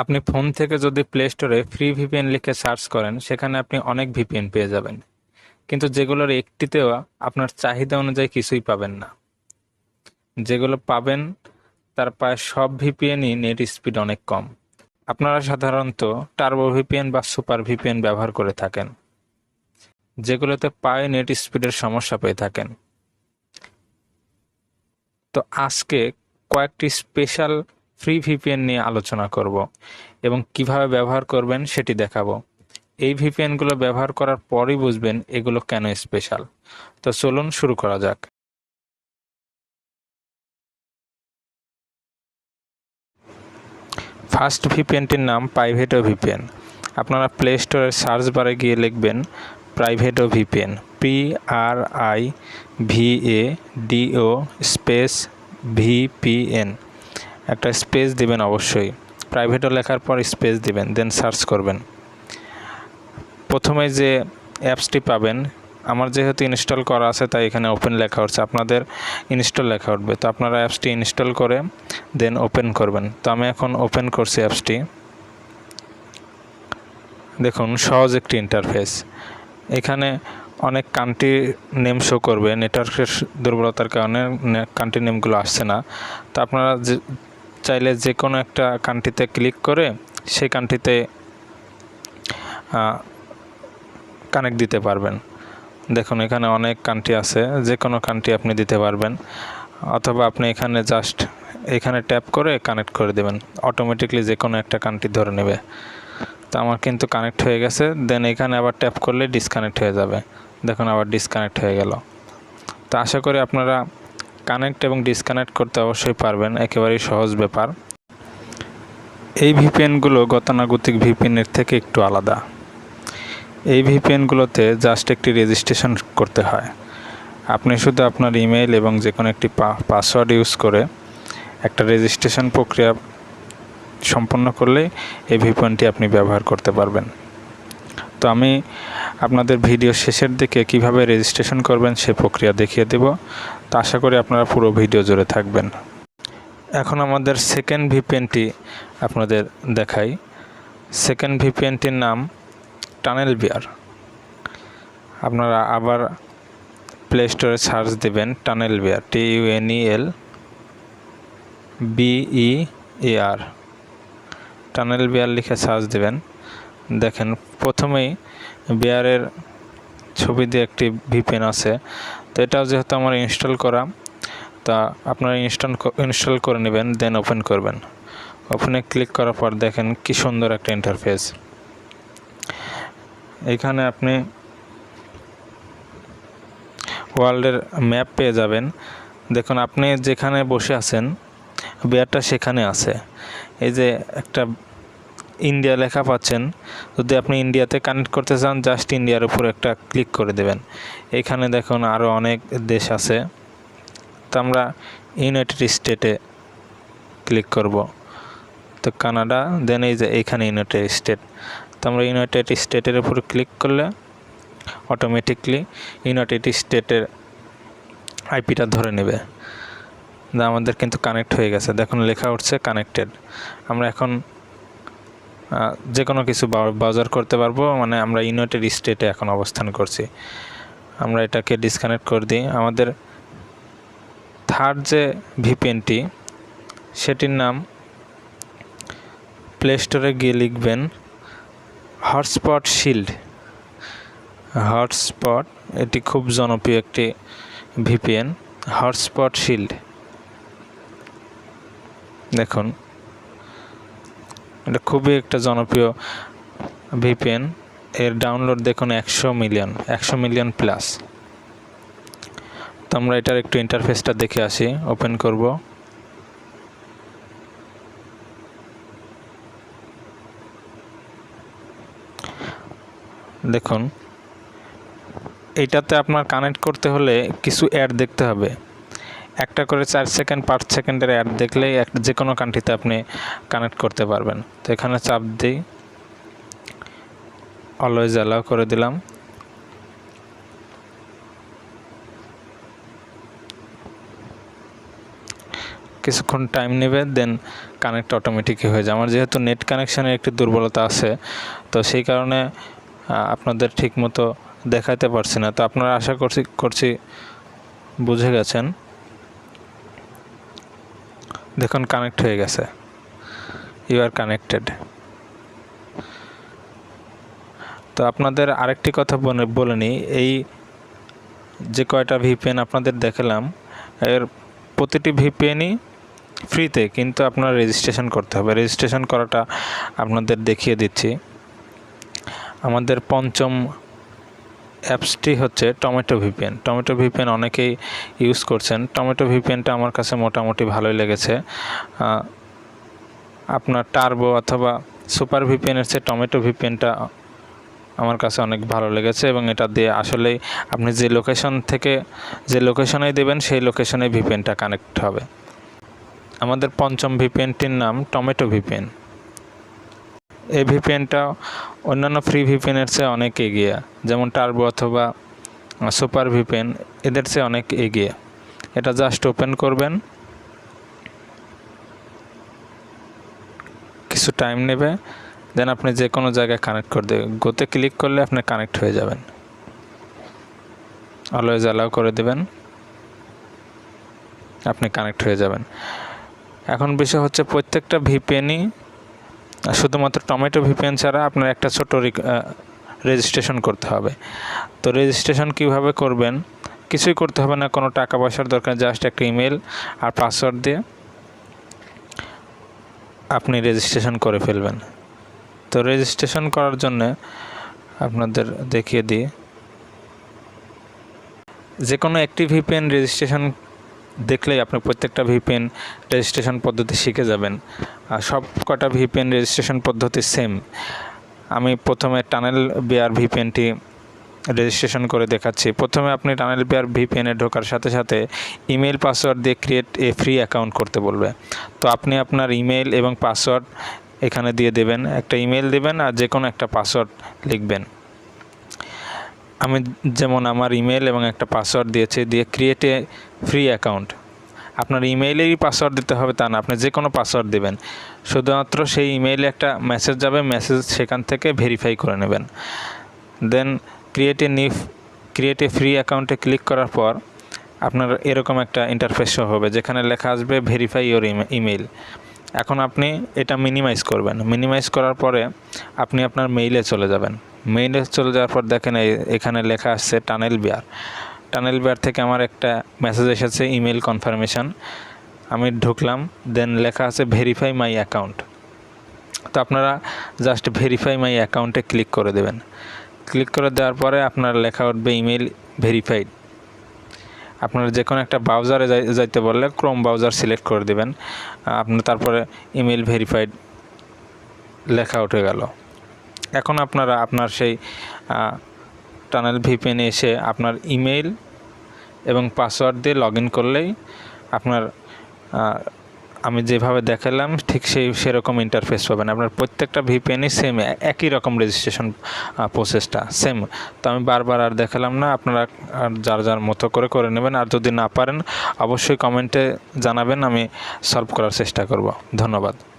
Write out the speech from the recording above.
আপনি ফোন থেকে যদি প্লে স্টোরে ফ্রি ভিপিএন লিখে সার্চ করেন, সেখানে আপনি অনেক ভিপিএন পেয়ে যাবেন, কিন্তু যেগুলোর একটিতেও আপনার চাহিদা অনুযায়ী কিছুই পাবেন না। যেগুলো পাবেন তার প্রায় সব ভিপিএনই নেট স্পিড অনেক কম। আপনারা সাধারণত টার্বো ভিপিএন বা সুপার ভিপিএন ব্যবহার করে থাকেন, যেগুলোতে প্রায় নেট স্পিডের সমস্যা পেয়ে থাকেন। তো আজকে কয়েকটি স্পেশাল ফ্রি ভিপিএন নিয়ে আলোচনা করব এবং কিভাবে ব্যবহার করবেন সেটি দেখাবো। এই ভিপিএনগুলো ব্যবহার করার পরই বুঝবেন এগুলো কেন স্পেশাল। তো চলুন শুরু করা যাক। ফার্স্ট ভিপিএনটির নাম প্রাইভেটো ভিপিএন। আপনারা প্লে স্টোরের সার্চ বারে গিয়ে লিখবেন প্রাইভেটো ভিপিএন, PRIVADO স্পেস VPN, একটা স্পেস দিবেন অবশ্যই। প্রাইভেটো লেখার পর স্পেস দিবেন, দেন সার্চ করবেন। প্রথমে যে অ্যাপসটি পাবেন, আমার যেহেতু ইনস্টল করা আছে তাই এখানে ওপেন লেখা উঠছে, আপনাদের ইনস্টল লেখা উঠবে। তো আপনারা অ্যাপসটি ইনস্টল করে দেন ওপেন করবেন। তো আমি এখন ওপেন করছি অ্যাপসটি। দেখুন সহজ একটি ইন্টারফেস। এখানে অনেক কান্ট্রি নেম শো করবে, নেটওয়ার্কের দুর্বলতার কারণে কান্ট্রি নেমগুলো আসছে না। তো আপনারা চাইলে যে কোনো একটা কান্ট্রিতে ক্লিক করে সেই কান্ট্রিতে কানেক্ট দিতে পারবেন। দেখুন এখানে অনেক কান্ট্রি আছে, যে কোনো কান্ট্রি আপনি দিতে পারবেন, অথবা আপনি এখানে ট্যাপ করে কানেক্ট করে দেবেন, অটোমেটিকলি যে কোনো একটা কান্ট্রি ধরে নেবে। তো আমার কিন্তু কানেক্ট হয়ে গেছে। দেন এখানে আবার ট্যাপ করলে ডিসকানেক্ট হয়ে যাবে। দেখুন আবার ডিসকানেক্ট হয়ে গেল। তো আশা করি আপনারা কানেক্ট এবং ডিসকানেক্ট করতে অবশ্যই পারবেন, একেবারেই সহজ ব্যাপার। এই ভিপিএনগুলো গতানুগতিক ভিপিএনের থেকে একটু আলাদা। এই ভিপিএনগুলোতে জাস্ট একটি রেজিস্ট্রেশন করতে হয়। আপনি শুধু আপনার ইমেইল এবং যে কোনো একটি পাসওয়ার্ড ইউজ করে একটা রেজিস্ট্রেশন প্রক্রিয়া সম্পন্ন করলেই এই ভিপিএনটি আপনি ব্যবহার করতে পারবেন। তো আমি আপনাদের ভিডিও শেষের দিকে কিভাবে রেজিস্ট্রেশন করবেন সে প্রক্রিয়া দেখিয়ে দেব। তো আশা করি আপনারা পুরো ভিডিও জুড়ে থাকবেন। এখন আমাদের সেকেন্ড ভিপিএনটি আপনাদের দেখাই। সেকেন্ড ভিপিএনটির নাম টানেল বিয়ার। আপনারা আবার প্লে স্টোরে সার্চ দেবেন টানেল বিয়ার, TUNELBEAR, টানেল বিয়ার লিখে সার্চ দেবেন। দেখেন প্রথমেই বিয়ারের ছবি দিয়ে একটি ভিপিএন আছে। তো এটাও যেহেতু আমার ইনস্টল করা, তা আপনারা ইনস্টল করে নেবেন, দেন ওপেন করবেন। ওপেনে ক্লিক করার পর দেখেন কি সুন্দর একটা ইন্টারফেস। এখানে আপনি ওয়ার্ল্ডের ম্যাপ পেয়ে যাবেন। দেখুন আপনি যেখানে বসে আছেন বিয়ারটা সেখানে আছে। এই যে একটা ইন্ডিয়া লেখা পাচ্ছেন, যদি আপনি ইন্ডিয়াতে কানেক্ট করতে চান জাস্ট ইন্ডিয়ার উপর একটা ক্লিক করে দেবেন। এখানে দেখুন আরও অনেক দেশ আছে। তো আমরা ইউনাইটেড স্টেটে ক্লিক করব। তো কানাডা, দেন এই যে এইখানে ইউনাইটেড স্টেট। তো আমরা ইউনাইটেড স্টেটের উপর ক্লিক করলে অটোমেটিকলি ইউনাইটেড স্টেটের আইপিটা ধরে নেবে। আমাদের কিন্তু কানেক্ট হয়ে গেছে, দেখুন লেখা উঠছে কানেক্টেড। আমরা এখন যে কোনো কিছু ব্রাউজার করতে পারবো, মানে আমরা ইউনাইটেড স্টেটে এখন অবস্থান করছি। আমরা এটাকে ডিসকানেক্ট করে দিই। আমাদের থার্ড যে ভিপিএনটি সেটির নাম, প্লে স্টোরে গিয়ে লিখবেন হটস্পট শিল্ড। হটস্পট, এটি খুব জনপ্রিয় একটি ভিপিএন, হটস্পট শিল্ড। দেখুন এটা খুবই একটা জনপ্রিয় ভিপিএন। এর ডাউনলোড দেখুন 100 মিলিয়ন প্লাস। তো আমরা এটার একটু ইন্টারফেসটা দেখে আসি। ওপেন করব। দেখুন এইটাতে আপনার কানেক্ট করতে হলে কিছু অ্যাড দেখতে হবে। একটা করে 4 সেকেন্ড 5 সেকেন্ডের অ্যাড দেখলেই যে কোনো কান্ট্রিতে আপনি কানেক্ট করতে পারবেন। তো এখানে চাপ দিই, অলওয়েজ অ্যালাউ করে দিলাম। কিছুক্ষণ টাইম নেবে, দেন কানেক্ট অটোমেটিকই হয়ে যায়। আমার যেহেতু নেট কানেকশানের একটি দুর্বলতা আছে, তো সেই কারণে আপনাদের ঠিকমতো দেখাতে পারছি না। তো আপনারা আশা করছি বুঝে গেছেন। দেখুন কানেক্ট হয়ে গেছে, ইউ আর কানেক্টেড। তো আপনাদের আরেকটি কথা বলে নিই, এই যে কয়টা ভিপিএন আপনাদের দেখালাম, এর প্রতিটি ভিপিএনই ফ্রিতে, কিন্তু আপনার রেজিস্ট্রেশন করতে হবে। রেজিস্ট্রেশন করাটা আপনাদের দেখিয়ে দিচ্ছি। আমাদের পঞ্চম অ্যাপসটি হচ্ছে টমেটো ভিপিএন। টমেটো ভিপিএন অনেকেই ইউজ করছেন। টমেটো ভিপিএনটা আমার কাছে মোটামুটি ভালোই লেগেছে। আপনার টার্বো অথবা সুপার ভিপিএনের চেয়ে টমেটো ভিপিএনটা আমার কাছে অনেক ভালো লেগেছে, এবং এটা দিয়ে আসলেই আপনি যে লোকেশনেই দেবেন সেই লোকেশনে ভিপিএনটা কানেক্ট হবে। আমাদের পঞ্চম ভিপিএনটির নাম টমেটো ভিপিএন। এই ভিপিএনটা অন্যান্য ফ্রি ভিপিএনের চেয়ে অনেক এগিয়ে, যেমন টার্বো অথবা সুপার ভিপিএন এদের চেয়ে অনেক এগিয়ে। এটা জাস্ট ওপেন করবেন, কিছু টাইম নেবে, দেন আপনি যে কোনো জায়গায় কানেক্ট করে দেবেন। গোতে ক্লিক করলে আপনি কানেক্ট হয়ে যাবেন। অলওয়েজ অ্যালাউ করে দেবেন, আপনি কানেক্ট হয়ে যাবেন। এখন বিষয় হচ্ছে প্রত্যেকটা ভিপিএনই, শুধুমাত্র টমেটো ভিপিএন ছাড়া আপনার একটা ছোট রেজিস্ট্রেশন করতে হবে। তো রেজিস্ট্রেশন কিভাবে করবেন? কিছুই করতে হবে না, কোনো টাকা পয়সার দরকার, জাস্ট একটা ইমেল আর পাসওয়ার্ড দিয়ে আপনি রেজিস্ট্রেশন করে ফেলবেন। তো রেজিস্ট্রেশন করার জন্য আপনাদের দেখিয়ে দিই। যে কোনো একটি ভিপিএন রেজিস্ট্রেশন দেখলেই আপনি প্রত্যেকটা ভিপিএন রেজিস্ট্রেশন পদ্ধতি শিখে যাবেন। আর সব কটা ভিপিএন রেজিস্ট্রেশন পদ্ধতি সেম। আমি প্রথমে টানেল বিয়ার ভিপিএনটি রেজিস্ট্রেশন করে দেখাচ্ছি। প্রথমে আপনি টানেল বিয়ার ভিপিএনে ঢোকার সাথে সাথে ইমেল পাসওয়ার্ড দিয়ে ক্রিয়েট এ ফ্রি অ্যাকাউন্ট করতে বলবে। তো আপনি আপনার ইমেল এবং পাসওয়ার্ড এখানে দিয়ে দেবেন। একটা ইমেল দেবেন আর যে কোনো একটা পাসওয়ার্ড লিখবেন। আমি যেমন আমার ইমেল এবং একটা পাসওয়ার্ড দিয়েছি, দিয়ে ক্রিয়েট এ ফ্রি অ্যাকাউন্ট। আপনার ইমেইলেরই পাসওয়ার্ড দিতে হবে তা না, আপনি যে কোনো পাসওয়ার্ড দেবেন। শুধুমাত্র সেই ইমেইলে একটা মেসেজ যাবে, মেসেজ সেখান থেকে ভেরিফাই করে নেবেন। দেন ক্রিয়েট এ ফ্রি অ্যাকাউন্টে ক্লিক করার পর আপনার এরকম একটা ইন্টারফেস শো হবে, যেখানে লেখা আসবে ভেরিফাই ইওর ইমেইল। এখন আপনি এটা মিনিমাইজ করবেন। মিনিমাইজ করার পরে আপনি আপনার মেইলে চলে যাবেন। মেইলে চলে যাওয়ার পর দেখেন এখানে লেখা আসছে টানেল বিয়ার থেকে আমার একটা মেসেজ এসেছে ইমেল কনফার্মেশন। আমি ঢুকলাম, দেন লেখা আছে ভেরিফাই মাই অ্যাকাউন্ট। তো আপনারা জাস্ট ভেরিফাই মাই অ্যাকাউন্টে ক্লিক করে দেবেন। ক্লিক করে দেওয়ার পরে আপনার লেখা উঠবে ইমেল ভেরিফাইড। আপনারা যে কোনো একটা ব্রাউজারে যাইতে বললে ক্রোম ব্রাউজার সিলেক্ট করে দেবেন। আপনার তারপরে ইমেল ভেরিফাইড লেখা উঠে গেল। এখন আপনারা আপনার সেই টানেল ভিপিএনে এসে আপনার ইমেল এবং পাসওয়ার্ড দিয়ে লগ ইন করলেই আপনার আমি যেভাবে দেখালাম ঠিক সেরকম ইন্টারফেস পাবেন। আপনার প্রত্যেকটা ভিপিএনই সেম, একই রকম রেজিস্ট্রেশন প্রসেসটা সেম। তো আমি বারবার আর দেখালাম না, আপনারা যার মতো করে নেবেন। আর যদি না পারেন অবশ্যই কমেন্টে জানাবেন, আমি সলভ করার চেষ্টা করব। ধন্যবাদ।